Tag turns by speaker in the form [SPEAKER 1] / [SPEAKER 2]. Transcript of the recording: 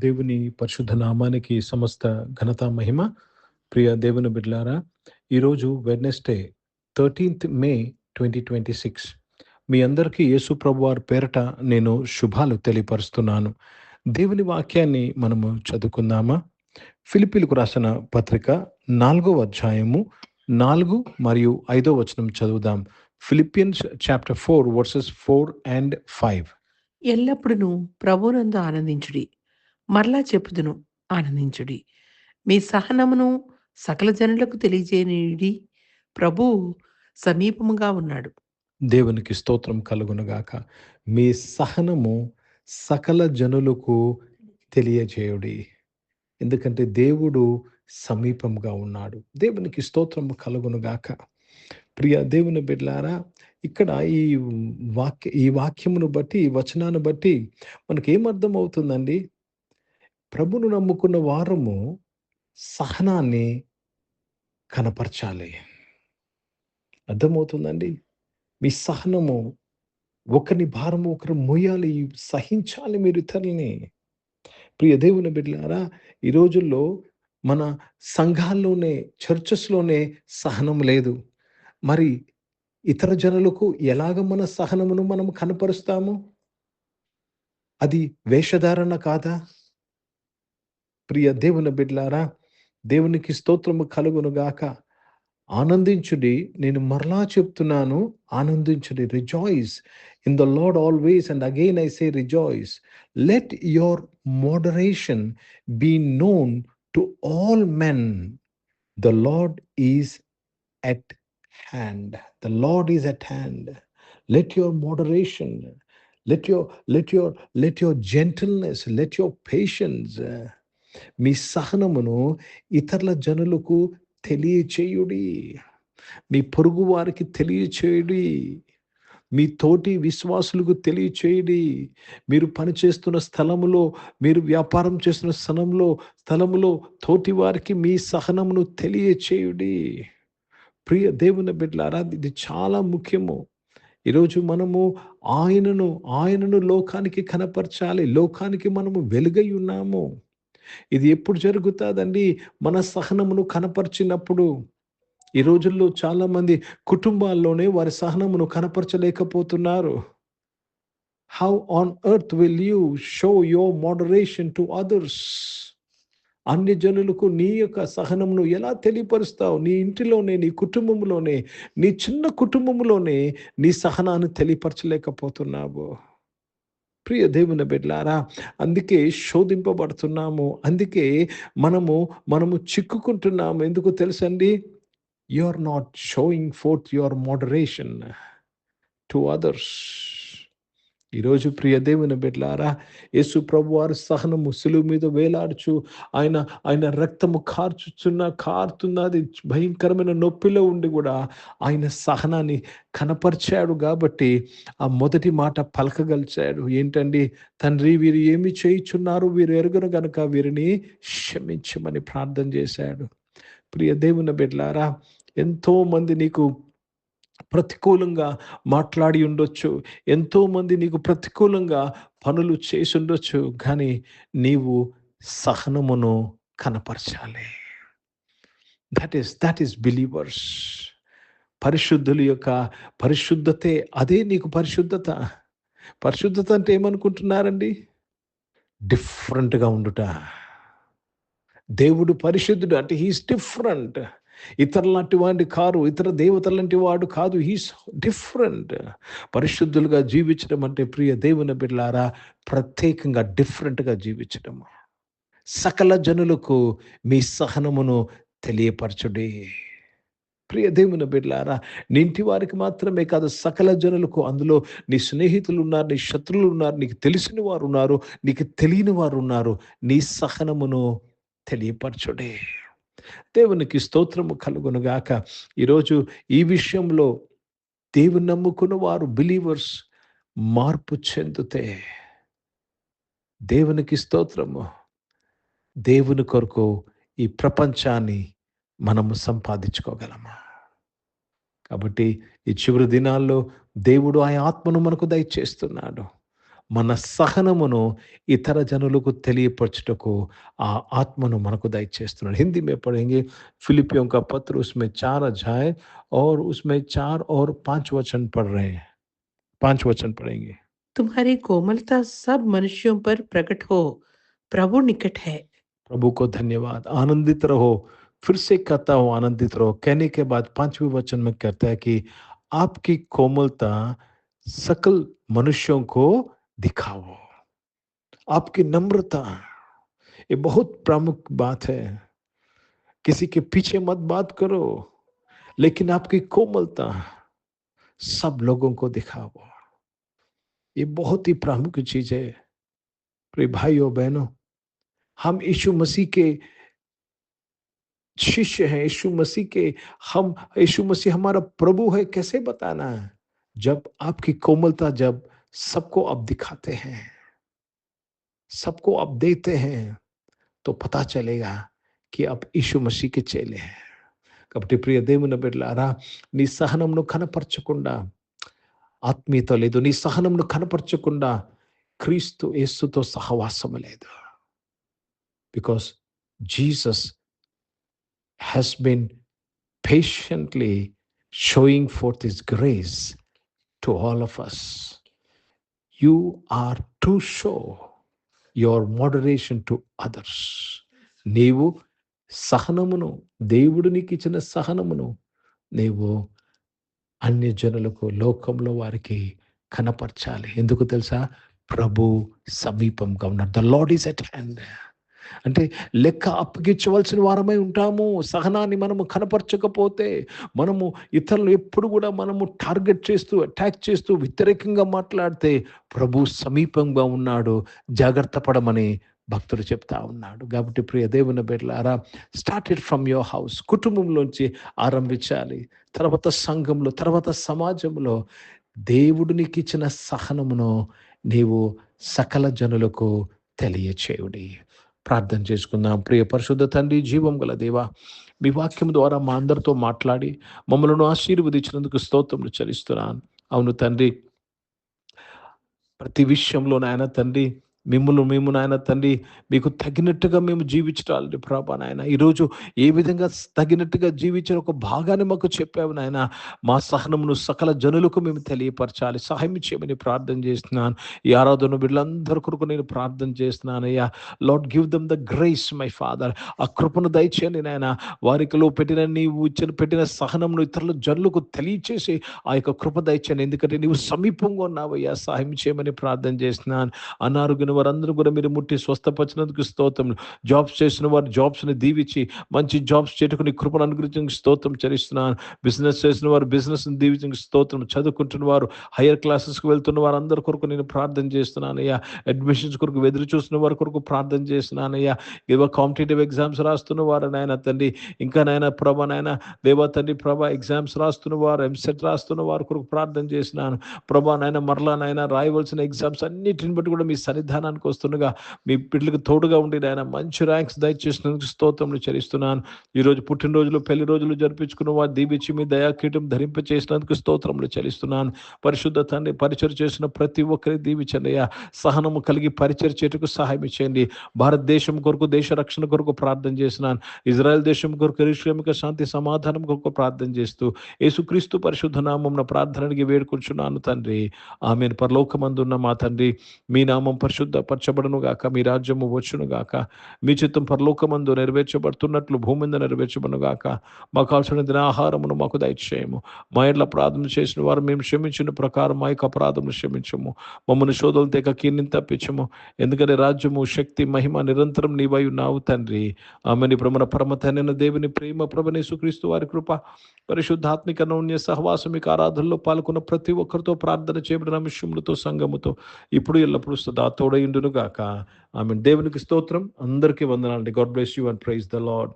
[SPEAKER 1] దేవుని పరిశుద్ధ నామానికి సమస్త ఘనత మహిమ. ప్రియ దేవుని బిడ్డలారా, ఈరోజు వెడ్నెస్డే 13th మే 2026. మీ అందరికీ యేసు ప్రభువారి పేరట నేను శుభాలు తెలియపరుస్తున్నాను. దేవుని వాక్యాన్ని మనము చదువుకుందామా? ఫిలిప్పీలకు రాసిన పత్రిక 4వ అధ్యాయము 4 మరియు 5వ వచనం చదువుదాం. Philippians chapter 4 versus 4 and 5.
[SPEAKER 2] ఎల్లప్పుడూ ప్రభువునందు ఆనందించుడి. మరలా చెప్పుదును, ఆనందించుడి. మీ సహనమును సకల జనులకు తెలియజేయుడి. ప్రభువు సమీపముగా ఉన్నాడు.
[SPEAKER 1] దేవునికి స్తోత్రం కలుగునుగాక. మీ సహనము సకల జనులకు తెలియజేయుడి. ఎందుకంటే దేవుడు సమీపంగా ఉన్నాడు. దేవునికి స్తోత్రం కలుగునుగాక. ప్రియ దేవుని బిడ్డలారా, ఇక్కడ ఈ వాక్యమును బట్టి, ఈ వచనాన్ని బట్టి మనకేమర్థం అవుతుందండి? ప్రభును నమ్ముకున్న వారము సహనాన్ని కనపరచాలి. అర్థమవుతుందండి? మీ సహనము, ఒకరి భారము ఒకరు మోయాలి, సహించాలి మీరు ఇతరులని. ప్రియ దేవుని బిడ్డలారా, ఈ రోజుల్లో మన సంఘాల్లోనే, చర్చెస్లోనే సహనం లేదు. మరి ఇతర జనులకు ఎలాగ మన సహనమును మనం కనపరుస్తాము? అది వేషధారణ కాదా? ప్రియ దేవుని బిడ్డలారా, దేవునికి స్తోత్రము కలుగునుగాక. ఆనందించుడి. నేను మరలా చెప్తున్నాను, ఆనందించుడి. Rejoice in the lord always, and again I say rejoice. Let your moderation be known to all men. The lord is at hand. The Lord is at hand. Let your moderation, let your gentleness, let your patience, మీ సహనమును ఇతరుల జనులకు తెలియచేయుడి. మీ పొరుగు వారికి తెలియచేయుడి. మీ తోటి విశ్వాసులకు తెలియచేయుడి. మీరు పనిచేస్తున్న స్థలములో, మీరు వ్యాపారం చేస్తున్న స్థలములో తోటి వారికి మీ సహనమును తెలియచేయుడి. ప్రియ దేవుని బిడ్డలారా, ఇది చాలా ముఖ్యము. ఈరోజు మనము ఆయనను లోకానికి కనపరచాలి. లోకానికి మనము వెలుగై ఉన్నాము. ఇది ఎప్పుడు జరుగుతుందండి? మన సహనమును కనపరిచినప్పుడు. ఈ రోజుల్లో చాలా మంది కుటుంబాల్లోనే వారి సహనమును కనపరచలేకపోతున్నారు. How on earth will you show your moderation to others? అన్ని జనులకు నీ యొక్క సహనమును ఎలా తెలియపరుస్తావు? నీ ఇంటిలోనే, నీ కుటుంబంలోనే, నీ చిన్న కుటుంబంలోనే నీ సహనాన్ని తెలియపరచలేకపోతున్నావు. ప్రియ దేవుని బిడ్డలారా, అందుకే శోధింపబడుతున్నాము. అందుకే మనము చిక్కుకుంటున్నాము. ఎందుకు తెలుసండి? You are not showing forth your moderation to others. ఈరోజు ప్రియ దేవుని బిడ్డలారా, యేసు ప్రభువారు సహనము సిలువ మీద వేలాడుచు ఆయన రక్తము కారుతున్నది, భయంకరమైన నొప్పిలో ఉండి కూడా ఆయన సహనాన్ని కనపరిచాడు. కాబట్టి ఆ మొదటి మాట పలకగలిచాడు. ఏంటండి? తండ్రి, వీరు ఏమి చేయుచున్నారు, వీరు ఎరుగరు గనుక వీరిని క్షమించమని ప్రార్థన చేశాడు. ప్రియ దేవుని బిడ్డలారా, ఎంతో మంది నీకు ప్రతికూలంగా మాట్లాడి ఉండొచ్చు. ఎంతోమంది నీకు ప్రతికూలంగా పనులు చేసి ఉండొచ్చు. కానీ నీవు సహనమును కనపరచాలి. That is believers. పరిశుద్ధుల యొక్క పరిశుద్ధతే, అదే నీకు పరిశుద్ధత. పరిశుద్ధత అంటే ఏమనుకుంటున్నారండి? డిఫరెంట్గా ఉండుట. దేవుడు పరిశుద్ధుడు అంటే హీస్ డిఫరెంట్. ఇతరులాంటి వాడి కారు, ఇతర దేవతలాంటి వాడు కాదు. He's different. పరిశుద్ధులుగా జీవించడం అంటే, ప్రియ దేవుని బిడ్డలారా, ప్రత్యేకంగా డిఫరెంట్గా జీవించడం. సకల జనులకు మీ సహనమును తెలియపరచుడి. ప్రియ దేవుని బిడ్డలారా, నీ ఇంటి వారికి మాత్రమే కాదు, సకల జనులకు. అందులో నీ స్నేహితులు ఉన్నారు, నీ శత్రువులు ఉన్నారు, నీకు తెలిసిన వారు ఉన్నారు, నీకు తెలియని వారు ఉన్నారు. నీ సహనమును తెలియపరచుడే. దేవునికి స్తోత్రము కలుగునుగాక. ఈరోజు ఈ విషయంలో దేవుని నమ్ముకున్న వారు, బిలీవర్స్, మార్పు చెందితే దేవునికి స్తోత్రము. దేవుని కొరకు ఈ ప్రపంచాన్ని మనము సంపాదించుకోగలమా? కాబట్టి ఈ చివరి దినాల్లో దేవుడు ఆయన ఆత్మను మనకు దయచేస్తున్నాడు. మన సహనమును ఇతర జనులకు తెలియపరచుటకు ఆ ఆత్మను మనకు దయచేస్తున్నాడు. हिंदी में पढ़ेंगे फिलिपियों का पत्र, उसमें 4 अध्याय और उसमें 4 और 5 वचन पढ़ रहे हैं। 5 वचन पढ़ेंगे।
[SPEAKER 2] तुम्हारी कोमलता सब मनुष्यों पर प्रकट हो, प्रभु निकट है।
[SPEAKER 1] प्रभु को धन्यवाद। आनंदित रहो। फिर से कहता हूँ आनंदित रहो। कहने के बाद 5वें वचन में कहता है कि आपकी कोमलता सकल मनुष्यों को दिखाओ। आपकी नम्रता, ये बहुत प्रमुख बात है। किसी के पीछे मत बात करो, लेकिन आपकी कोमलता सब लोगों को दिखाओ। ये बहुत ही प्रमुख चीज है। प्रिय भाइयों बहनों, हम यीशु मसीह के शिष्य हैं, यीशु मसीह के, हम यीशु मसीह हमारा प्रभु है, कैसे बताना है? जब आपकी कोमलता जब सबको आप दिखाते हैं, सबको आप देते हैं, तो पता चलेगा कि आप यीशु మసీహ్ కి చేలే. కాబట్టి ప్రియ దేవుని బిడ్డలారా, నీ సహనంను కనపరచకుండా ఆత్మీయత లేదు. నీ సహనంను కనపరచకుండా క్రీస్తు యేసుతో సహవాసం లేదు. Because Jesus has been patiently showing forth his grace to all of us. You are to show your moderation to others. నీవు సహనమును, దేవుడు నీకు ఇచ్చిన సహనమును నీవు అన్యజనులకు, లోకంలో వారికి కనపరచాలి. ఎందుకు తెలుసా? ప్రభు సమీపంగా ఉన్నారు. The lord is at hand. అంటే లెక్క అప్పగించవలసిన వారమై ఉంటాము. సహనాన్ని మనము కనపరచకపోతే, మనము ఇతరులు ఎప్పుడు కూడా మనము టార్గెట్ చేస్తూ, అటాక్ చేస్తూ, వ్యతిరేకంగా మాట్లాడితే ప్రభు సమీపంగా ఉన్నాడు, జాగ్రత్త పడమని భక్తుడు చెప్తా ఉన్నాడు. కాబట్టి ప్రియ దేవుని బిడ్డలారా, స్టార్టెడ్ ఫ్రమ్ యువర్ హౌస్, కుటుంబంలోంచి ఆరంభించాలి. తర్వాత సంఘంలో, తర్వాత సమాజంలో దేవుడు నీకు ఇచ్చిన సహనమును నీవు సకల జనులకు తెలియచేయుడి. ప్రార్థన చేసుకుందాం. ప్రియ పరిశుద్ధ తండ్రి, జీవం గల దేవా, మీ వాక్యం ద్వారా మా అందరితో మాట్లాడి మమ్మల్ని ఆశీర్వదించినందుకు స్తోత్రములు చెల్లిస్తున్నాను. అవును తండ్రి, ప్రతి విషయంలో నాయన తండ్రి, మేము నాయన తండ్రి మీకు తగినట్టుగా మేము జీవించాలి ప్రభా నాయన. ఈరోజు ఏ విధంగా తగినట్టుగా జీవించిన ఒక భాగాన్ని మాకు చెప్పావు నాయన. మా సహనమును సకల జనులకు మేము తెలియపరచాలి, సహాయం చేయమని ప్రార్థన చేస్తున్నాను. ఈ ఆరాధన బిడ్డలందరి కొరకు నేను ప్రార్థన చేస్తున్నాను అయ్యా. Lord, give them the grace my father. ఆ కృపను దయచేయండి నాయన. వారికిలో నీవు పెట్టిన సహనమును ఇతరుల జనులకు తెలియచేసి ఆ యొక్క కృప దయచేయండి. ఎందుకంటే నీవు సమీపంగా ఉన్నావయ్యా, సహాయం చేయమని ప్రార్థన చేస్తున్నాను. అనారోగ్యం వారందరూ కూడా మీరు ముట్టి స్వస్థపరిచినందుకు స్తోత్రం. జాబ్స్ చేసిన వారు జాబ్స్ని దీవించి మంచి జాబ్స్ చేయటకు కృపను అనుగ్రహించడానికి స్తోత్రం చెల్లిస్తున్నాను. బిజినెస్ చేసిన వారు బిజినెస్ని దీవించడానికి స్తోత్రం. చదువుకుంటున్న వారు, హయ్యర్ క్లాసెస్కి వెళ్తున్న వారు అందరి కొరకు నేను ప్రార్థన చేస్తున్నాను అయ్యా. అడ్మిషన్స్ కొరకు ఎదురు చూస్తున్న వారి కొరకు ప్రార్థన చేస్తున్నాను అయ్యా. ఏవో కాంపిటేటివ్ ఎగ్జామ్స్ రాస్తున్న వారు నాయన తండ్రి, ఇంకా నాయన ప్రభా నాయన దేవా తండ్రి ప్రభా ఎగ్జామ్స్ రాస్తున్న వారు, ఎంసెట్ రాస్తున్న వారి కొరకు ప్రార్థన చేస్తున్నాను ప్రభా నాయన. మరలా నాయన రాయవలసిన ఎగ్జామ్స్ అన్నిటిని బట్టి కూడా మీ సన్నిధానానికి వస్తుండగా మీ బిడ్డలకు తోడుగా ఉండి నాయన మంచి ర్యాంక్స్ దయచేసినందుకు స్తోత్రములు చెల్లిస్తున్నాను. ఈరోజు పుట్టినరోజులు, పెళ్లి రోజులు జరిపించుకున్న వారు దీవించి మీ దయాకీటం ధరింపచేసినందుకు స్తోత్రములు చెల్లిస్తున్నాను. పరిశుద్ధ తండ్రి, పరిచయం చేసిన ప్రతి ఒక్కరికి దీవించండి అయ్యా. సహనము కలిగి పరిచయం చేయటకు సహాయం చేయండి. భారతదేశం కొరకు, దేశ రక్షణ కొరకు ప్రార్థన చేస్తున్నాను. ఇజ్రాయెల్ దేశం కొరకు, యెరూషలేముకు శాంతి సమాధానం కొరకు ప్రార్థన చేస్తూ యేసుక్రీస్తు పరిశుద్ధ నామమున ప్రార్థనకి వేడుకుంటున్నాను తండ్రి. ఆమేన్. పరలోకమందున్న మా తండ్రి, మీ నామం పరిశుద్ధపరచబడును గాక, మీ రాజ్యము వచ్చును గాక, మీ చిత్తం పరలోకమందు నెరవేర్చబడుతున్నట్లు భూమి మీద నెరవేర్చబడును గాక. మాకు కావాల్సిన దినాహారమును మాకు దయచేయము. మా ఎడ్ల అపరాధం చేసిన వారు మేము క్షమించిన ప్రకారం మా యొక్క అపరాధమును క్షమించము. మమ్మల్ని శోధనలు తెక కీర్తిని తప్పించము. ఎందుకంటే రాజ్యము, శక్తి, మహిమ నిరంతరం నీవై ఉన్నావు తండ్రి. ఆమె నీ మన పరమ తండ్రైన దేవుని ప్రేమ, ప్రభువైన యేసుక్రీస్తు వారి కృప, పరిశుద్ధాత్మిక నూన్య సహవాసం, మీకు ఆరాధనలో పాల్గొన్న ప్రతి ఒక్కరితో, ప్రార్థన చేయబడిన విషయములతో, సంఘముతో ఇప్పుడు ఎల్లప్పుడూ సదా తోడయుండును గాక. ఆమె. దేవునికి స్తోత్రం. అందరికీ వందనాలండి. God bless you and praise the lord.